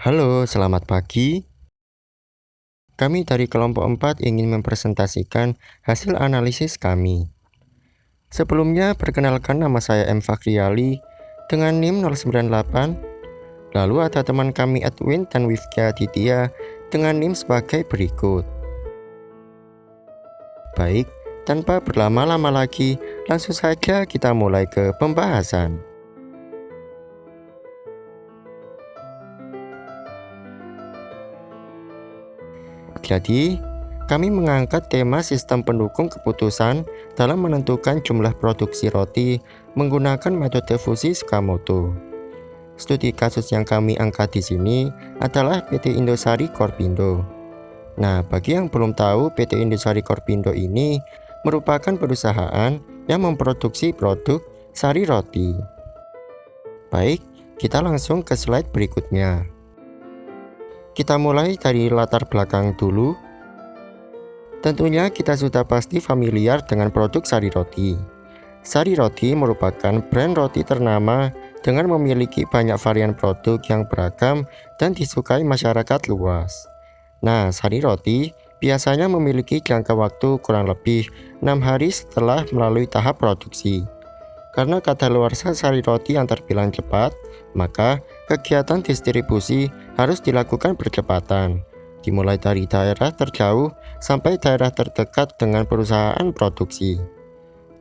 Halo, selamat pagi. Kami dari kelompok 4 ingin mempresentasikan hasil analisis kami. Sebelumnya, perkenalkan nama saya M. Fakriali dengan NIM 098. Lalu ada teman kami Edwin dan Wifkia Aditya dengan NIM sebagai berikut. Baik, tanpa berlama-lama lagi, langsung saja kita mulai ke pembahasan. Jadi, kami mengangkat tema sistem pendukung keputusan dalam menentukan jumlah produksi roti menggunakan metode fusi Tsukamoto. Studi kasus yang kami angkat di sini adalah PT Indosari Korpindo. Nah, bagi yang belum tahu, PT Indosari Korpindo ini merupakan perusahaan yang memproduksi produk sari roti. Baik, kita langsung ke slide berikutnya. Kita mulai dari latar belakang dulu. Tentunya kita sudah pasti familiar dengan produk sari roti. Sari roti merupakan brand roti ternama dengan memiliki banyak varian produk yang beragam dan disukai masyarakat luas. Nah, sari roti biasanya memiliki jangka waktu kurang lebih 6 hari setelah melalui tahap produksi. Karena kadaluarsa sari roti yang terbilang cepat, maka kegiatan distribusi harus dilakukan bercepatan, dimulai dari daerah terjauh sampai daerah terdekat dengan perusahaan produksi.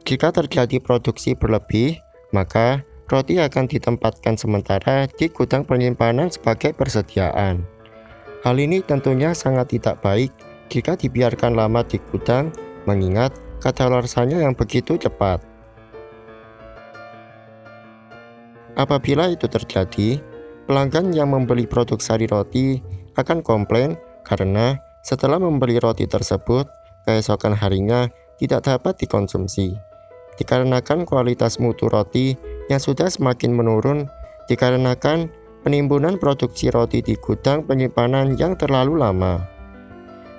Jika terjadi produksi berlebih, maka roti akan ditempatkan sementara di gudang penyimpanan sebagai persediaan. Hal ini tentunya sangat tidak baik jika dibiarkan lama di gudang, mengingat kadaluarsanya yang begitu cepat. Apabila itu terjadi, pelanggan yang membeli produk sari roti akan komplain karena setelah membeli roti tersebut, keesokan harinya tidak dapat dikonsumsi. Dikarenakan kualitas mutu roti yang sudah semakin menurun, dikarenakan penimbunan produksi roti di gudang penyimpanan yang terlalu lama.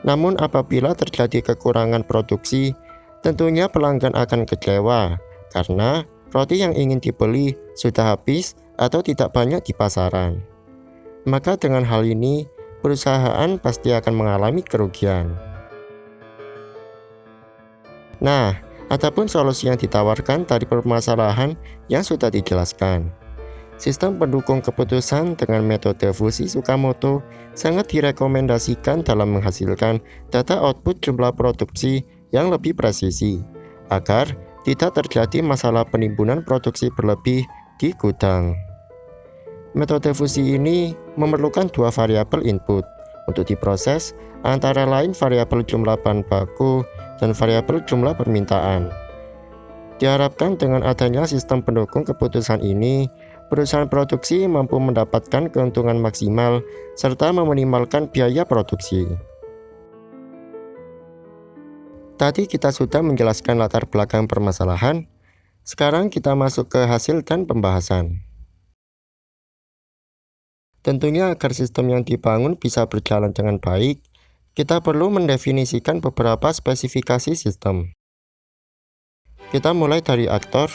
Namun apabila terjadi kekurangan produksi, tentunya pelanggan akan kecewa karena roti yang ingin dibeli sudah habis atau tidak banyak di pasaran. Maka dengan hal ini, perusahaan pasti akan mengalami kerugian. Nah, adapun solusi yang ditawarkan dari permasalahan yang sudah dijelaskan. Sistem pendukung keputusan dengan metode fusi Tsukamoto sangat direkomendasikan dalam menghasilkan data output jumlah produksi yang lebih presisi, agar tidak terjadi masalah penimbunan produksi berlebih di gudang. Metode fusi ini memerlukan dua variabel input untuk diproses, antara lain variabel jumlah bahan baku dan variabel jumlah permintaan. Diharapkan dengan adanya sistem pendukung keputusan ini, perusahaan produksi mampu mendapatkan keuntungan maksimal serta meminimalkan biaya produksi. Tadi kita sudah menjelaskan latar belakang permasalahan, sekarang kita masuk ke hasil dan pembahasan. Tentunya agar sistem yang dibangun bisa berjalan dengan baik, kita perlu mendefinisikan beberapa spesifikasi sistem. Kita mulai dari aktor.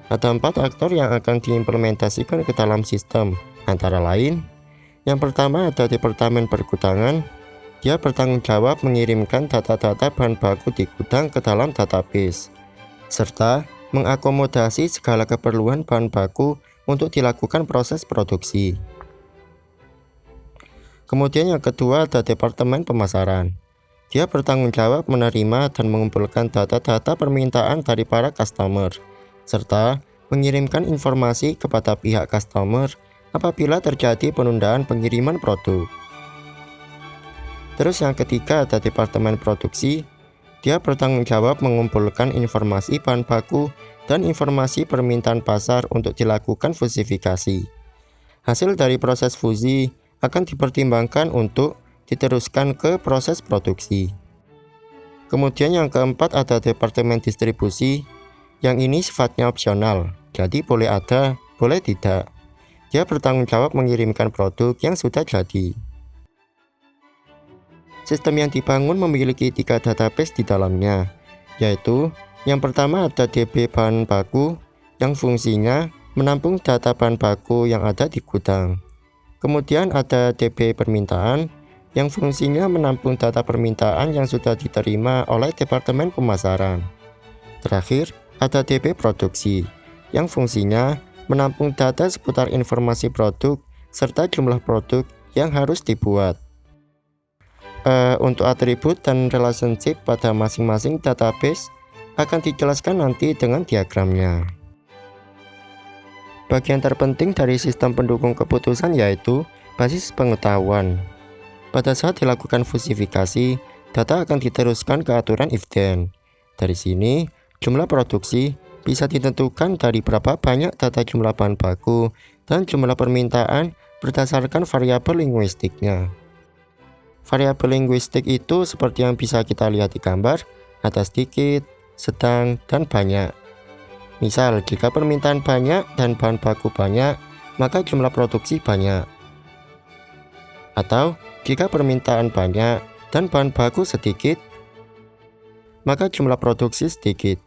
Ada 4 aktor yang akan diimplementasikan ke dalam sistem, antara lain, yang pertama ada Departemen Pergudangan. Dia bertanggung jawab mengirimkan data-data bahan baku di gudang ke dalam database, serta mengakomodasi segala keperluan bahan baku untuk dilakukan proses produksi. Kemudian yang kedua ada Departemen Pemasaran. Dia bertanggung jawab menerima dan mengumpulkan data-data permintaan dari para customer, serta mengirimkan informasi kepada pihak customer apabila terjadi penundaan pengiriman produk. Terus yang ketiga ada Departemen Produksi. Dia bertanggung jawab mengumpulkan informasi bahan baku dan informasi permintaan pasar untuk dilakukan fusifikasi. Hasil dari proses fusi akan dipertimbangkan untuk diteruskan ke proses produksi. Kemudian yang keempat ada Departemen Distribusi. Yang ini sifatnya opsional, jadi boleh ada, boleh tidak. Dia bertanggung jawab mengirimkan produk yang sudah jadi. Sistem yang dibangun memiliki 3 database di dalamnya, yaitu yang pertama ada DB bahan baku yang fungsinya menampung data bahan baku yang ada di gudang. Kemudian ada DB permintaan yang fungsinya menampung data permintaan yang sudah diterima oleh Departemen Pemasaran. Terakhir, ada DB produksi yang fungsinya menampung data seputar informasi produk serta jumlah produk yang harus dibuat. Untuk atribut dan relationship pada masing-masing database akan dijelaskan nanti dengan diagramnya. Bagian terpenting dari sistem pendukung keputusan yaitu basis pengetahuan. Pada saat dilakukan fusifikasi, data akan diteruskan ke aturan if then. Dari sini, jumlah produksi bisa ditentukan dari berapa banyak data jumlah bahan baku dan jumlah permintaan berdasarkan variabel linguistiknya. Variabel linguistik itu seperti yang bisa kita lihat di gambar, ada sedikit, sedang, dan banyak. Misal, jika permintaan banyak dan bahan baku banyak, maka jumlah produksi banyak. Atau, jika permintaan banyak dan bahan baku sedikit, maka jumlah produksi sedikit.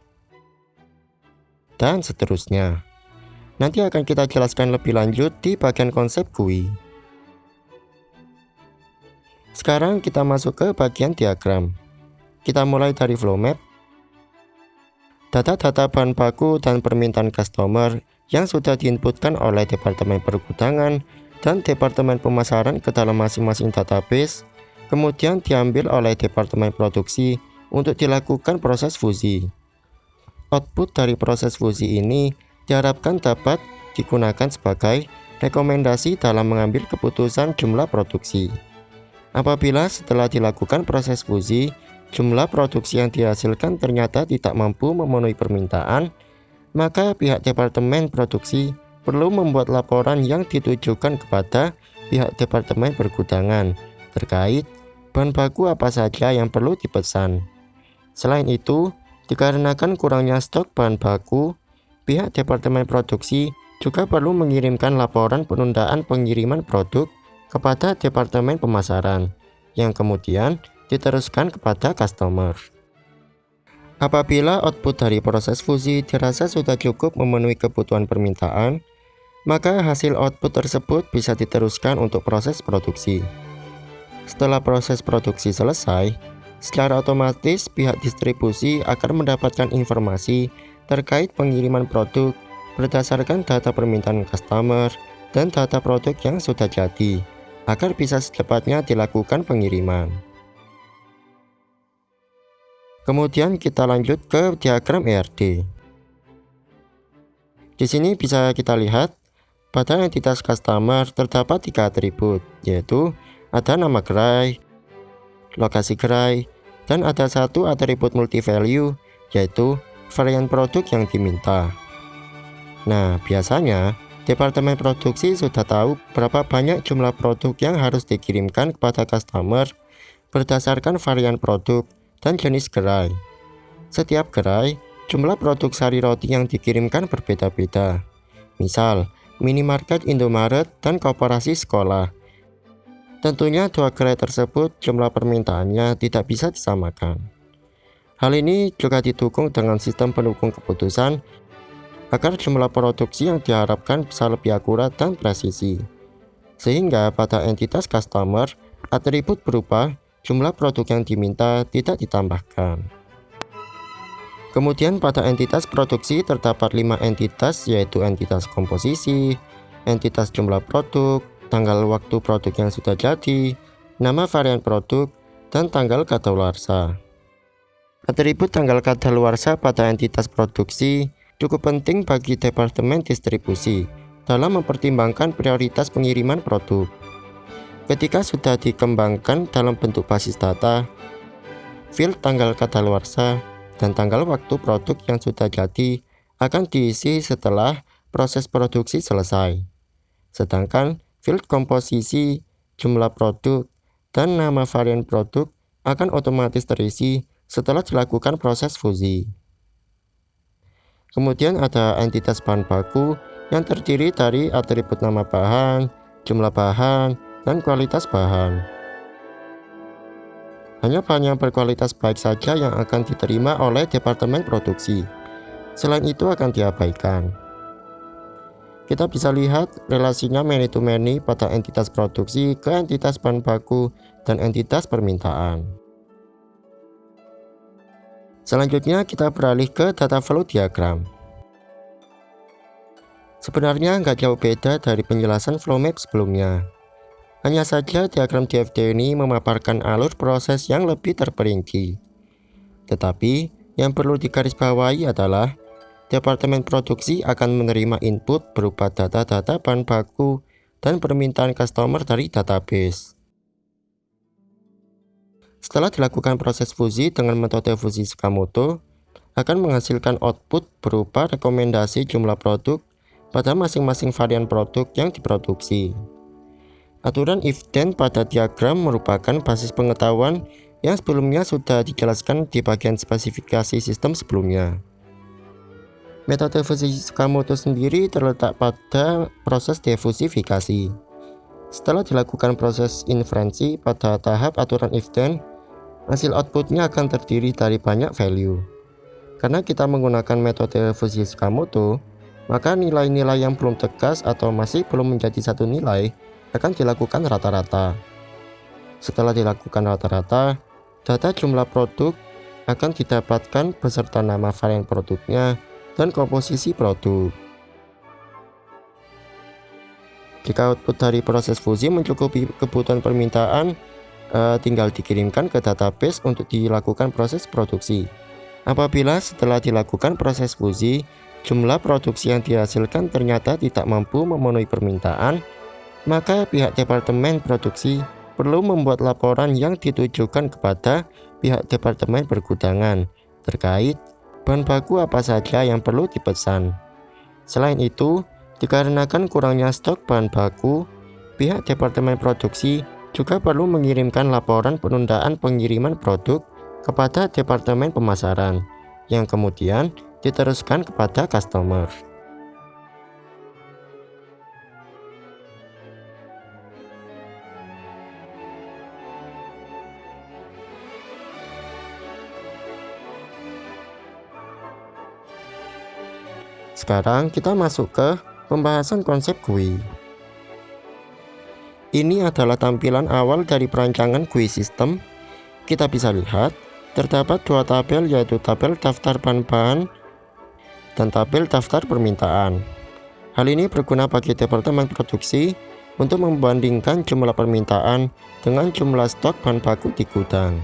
Dan seterusnya. Nanti akan kita jelaskan lebih lanjut di bagian konsep GUI. Sekarang kita masuk ke bagian diagram. Kita mulai dari flow map. Data-data bahan baku dan permintaan customer yang sudah diinputkan oleh Departemen Pergudangan dan Departemen Pemasaran ke dalam masing-masing database, kemudian diambil oleh Departemen Produksi untuk dilakukan proses fusi. Output dari proses fusi ini diharapkan dapat digunakan sebagai rekomendasi dalam mengambil keputusan jumlah produksi. Apabila setelah dilakukan proses fusi, jumlah produksi yang dihasilkan ternyata tidak mampu memenuhi permintaan, maka pihak Departemen Produksi perlu membuat laporan yang ditujukan kepada pihak Departemen Pergudangan terkait bahan baku apa saja yang perlu dipesan. Selain itu, dikarenakan kurangnya stok bahan baku, pihak Departemen Produksi juga perlu mengirimkan laporan penundaan pengiriman produk kepada Departemen Pemasaran, yang kemudian diteruskan kepada customer. Apabila output dari proses fusi dirasa sudah cukup memenuhi kebutuhan permintaan, maka hasil output tersebut bisa diteruskan untuk proses produksi. Setelah proses produksi selesai, secara otomatis pihak distribusi akan mendapatkan informasi terkait pengiriman produk berdasarkan data permintaan customer dan data produk yang sudah jadi, agar bisa secepatnya dilakukan pengiriman. Kemudian kita lanjut ke diagram ERD. Di sini bisa kita lihat pada entitas customer terdapat 3 atribut, yaitu ada nama gerai, lokasi gerai, dan ada 1 atribut multi-value, yaitu varian produk yang diminta. Nah, biasanya Departemen Produksi sudah tahu berapa banyak jumlah produk yang harus dikirimkan kepada customer berdasarkan varian produk dan jenis gerai. Setiap gerai, jumlah produk sari roti yang dikirimkan berbeda-beda. Misal, minimarket Indomaret dan koperasi sekolah. Tentunya 2 gerai tersebut jumlah permintaannya tidak bisa disamakan. Hal ini juga didukung dengan sistem pendukung keputusan agar jumlah produksi yang diharapkan bisa lebih akurat dan presisi. Sehingga pada entitas customer, atribut berupa jumlah produk yang diminta tidak ditambahkan. Kemudian pada entitas produksi terdapat 5 entitas, yaitu entitas komposisi, entitas jumlah produk, tanggal waktu produk yang sudah jadi, nama varian produk, dan tanggal kadaluarsa. Atribut tanggal kadaluarsa pada entitas produksi cukup penting bagi Departemen Distribusi dalam mempertimbangkan prioritas pengiriman produk. Ketika sudah dikembangkan dalam bentuk basis data, field tanggal kadaluarsa dan tanggal waktu produk yang sudah jadi akan diisi setelah proses produksi selesai. Sedangkan field komposisi, jumlah produk, dan nama varian produk akan otomatis terisi setelah dilakukan proses fusi. Kemudian ada entitas bahan baku yang terdiri dari atribut nama bahan, jumlah bahan, dan kualitas bahan. Hanya bahan yang berkualitas baik saja yang akan diterima oleh Departemen Produksi. Selain itu akan diabaikan. kita bisa lihat relasinya many to many pada entitas produksi ke entitas bahan baku dan entitas permintaan. Selanjutnya kita beralih ke data flow diagram. Sebenarnya nggak jauh beda dari penjelasan flow map sebelumnya. Hanya saja diagram DFD ini memaparkan alur proses yang lebih terperinci. Tetapi yang perlu digarisbawahi adalah Departemen produksi akan menerima input berupa data-data bahan baku dan permintaan customer dari database. Setelah dilakukan proses fusi dengan metode fusi Sakamoto, akan menghasilkan output berupa rekomendasi jumlah produk pada masing-masing varian produk yang diproduksi. Aturan if-then pada diagram merupakan basis pengetahuan yang sebelumnya sudah dijelaskan di bagian spesifikasi sistem sebelumnya. Metode fusi Sakamoto sendiri terletak pada proses defusifikasi. Setelah dilakukan proses inferensi pada tahap aturan if-then, hasil outputnya akan terdiri dari banyak value. Karena kita menggunakan metode fusi Sakamoto, maka nilai-nilai yang belum tegas atau masih belum menjadi satu nilai akan dilakukan rata-rata. Setelah dilakukan rata-rata, data jumlah produk akan didapatkan beserta nama varian produknya dan komposisi produk. Jika output dari proses fusi mencukupi kebutuhan permintaan, tinggal dikirimkan ke database untuk dilakukan proses produksi. Apabila setelah dilakukan proses fusi, jumlah produksi yang dihasilkan ternyata tidak mampu memenuhi permintaan, maka pihak departemen produksi perlu membuat laporan yang ditujukan kepada pihak departemen pergudangan terkait bahan baku apa saja yang perlu dipesan. Selain itu, dikarenakan kurangnya stok bahan baku, pihak departemen produksi juga perlu mengirimkan laporan penundaan pengiriman produk kepada departemen pemasaran, yang kemudian diteruskan kepada customer. Sekarang kita masuk ke pembahasan konsep GUI. Ini adalah tampilan awal dari perancangan GUI system. Kita bisa lihat terdapat dua tabel, yaitu tabel daftar bahan-bahan dan tabel daftar permintaan. Hal ini berguna bagi departemen produksi untuk membandingkan jumlah permintaan dengan jumlah stok bahan baku di gudang.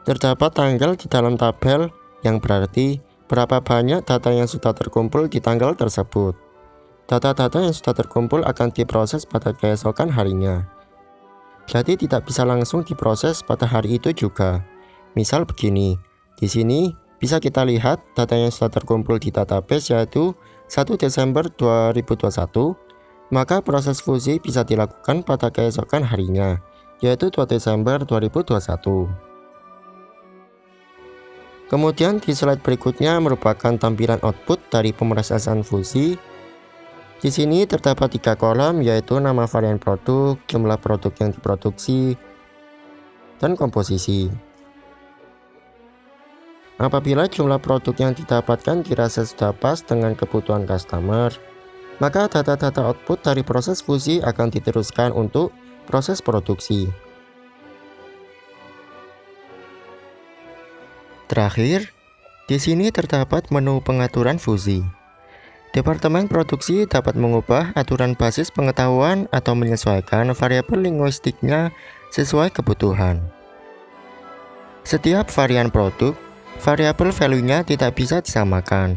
Terdapat tanggal di dalam tabel, yang berarti berapa banyak data yang sudah terkumpul di tanggal tersebut. Data-data yang sudah terkumpul akan diproses pada keesokan harinya. Jadi tidak bisa langsung diproses pada hari itu juga. Misal begini, di sini bisa kita lihat data yang sudah terkumpul di database yaitu 1 Desember 2021, maka proses fusi bisa dilakukan pada keesokan harinya, yaitu 2 Desember 2021. Kemudian di slide berikutnya merupakan tampilan output dari pemrosesan fusi. Di sini terdapat 3 kolom, yaitu nama varian produk, jumlah produk yang diproduksi, dan komposisi. Apabila jumlah produk yang didapatkan dirasa sudah pas dengan kebutuhan customer, maka data-data output dari proses fusi akan diteruskan untuk proses produksi. Terakhir, di sini terdapat menu pengaturan fusi. Departemen produksi dapat mengubah aturan basis pengetahuan atau menyesuaikan variabel linguistiknya sesuai kebutuhan. Setiap varian produk, variabel value-nya tidak bisa disamakan.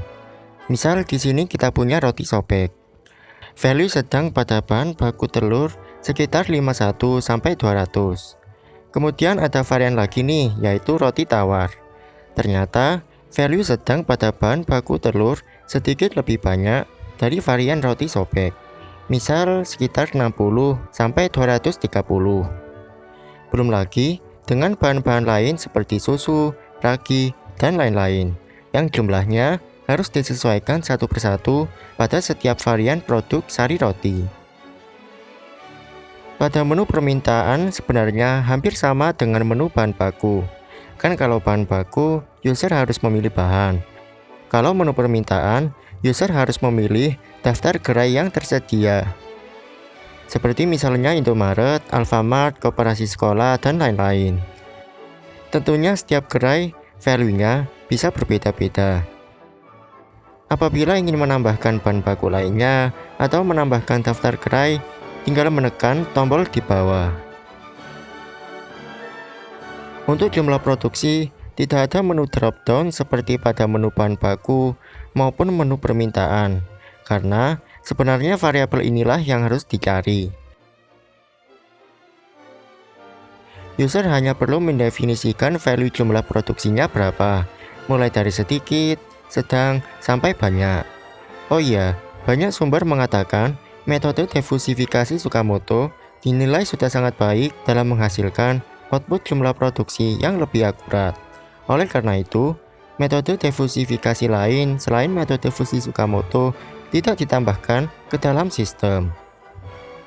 Misal di sini kita punya roti sobek. Value sedang pada bahan baku telur sekitar 51 sampai 200. Kemudian ada varian lagi nih, yaitu roti tawar. Ternyata value sedang pada bahan baku telur sedikit lebih banyak dari varian roti sobek. Misal sekitar 60 sampai 230. Belum lagi dengan bahan-bahan lain seperti susu, ragi, dan lain-lain, yang jumlahnya harus disesuaikan satu persatu pada setiap varian produk sari roti. Pada menu permintaan sebenarnya hampir sama dengan menu bahan baku. Kan kalau bahan baku, user harus memilih bahan. Kalau menu permintaan, user harus memilih daftar gerai yang tersedia, seperti misalnya Indomaret, Alfamart, Koperasi Sekolah, dan lain-lain. Tentunya setiap gerai value-nya bisa berbeda-beda. Apabila ingin menambahkan bahan baku lainnya atau menambahkan daftar gerai, tinggal menekan tombol di bawah. Untuk jumlah produksi, tidak ada menu drop-down seperti pada menu bahan baku maupun menu permintaan, karena sebenarnya variabel inilah yang harus dicari. User hanya perlu mendefinisikan value jumlah produksinya berapa, mulai dari sedikit, sedang, sampai banyak. Oh iya, banyak sumber mengatakan metode diversifikasi Tsukamoto dinilai sudah sangat baik dalam menghasilkan output jumlah produksi yang lebih akurat. Oleh karena itu, metode diversifikasi lain selain metode fusi Tsukamoto tidak ditambahkan ke dalam sistem.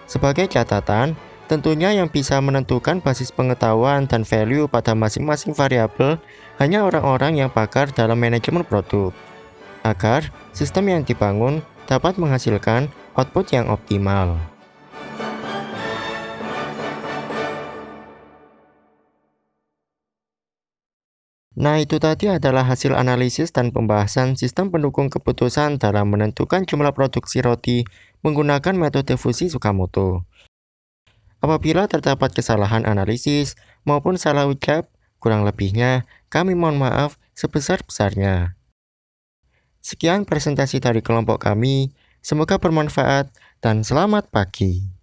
Sebagai catatan, tentunya yang bisa menentukan basis pengetahuan dan value pada masing-masing variabel hanya orang-orang yang pakar dalam manajemen produk, agar sistem yang dibangun dapat menghasilkan output yang optimal. Nah, itu tadi adalah hasil analisis dan pembahasan sistem pendukung keputusan dalam menentukan jumlah produksi roti menggunakan metode fusi Tsukamoto. Apabila terdapat kesalahan analisis maupun salah ucap, kurang lebihnya kami mohon maaf sebesar-besarnya. Sekian presentasi dari kelompok kami, semoga bermanfaat dan selamat pagi.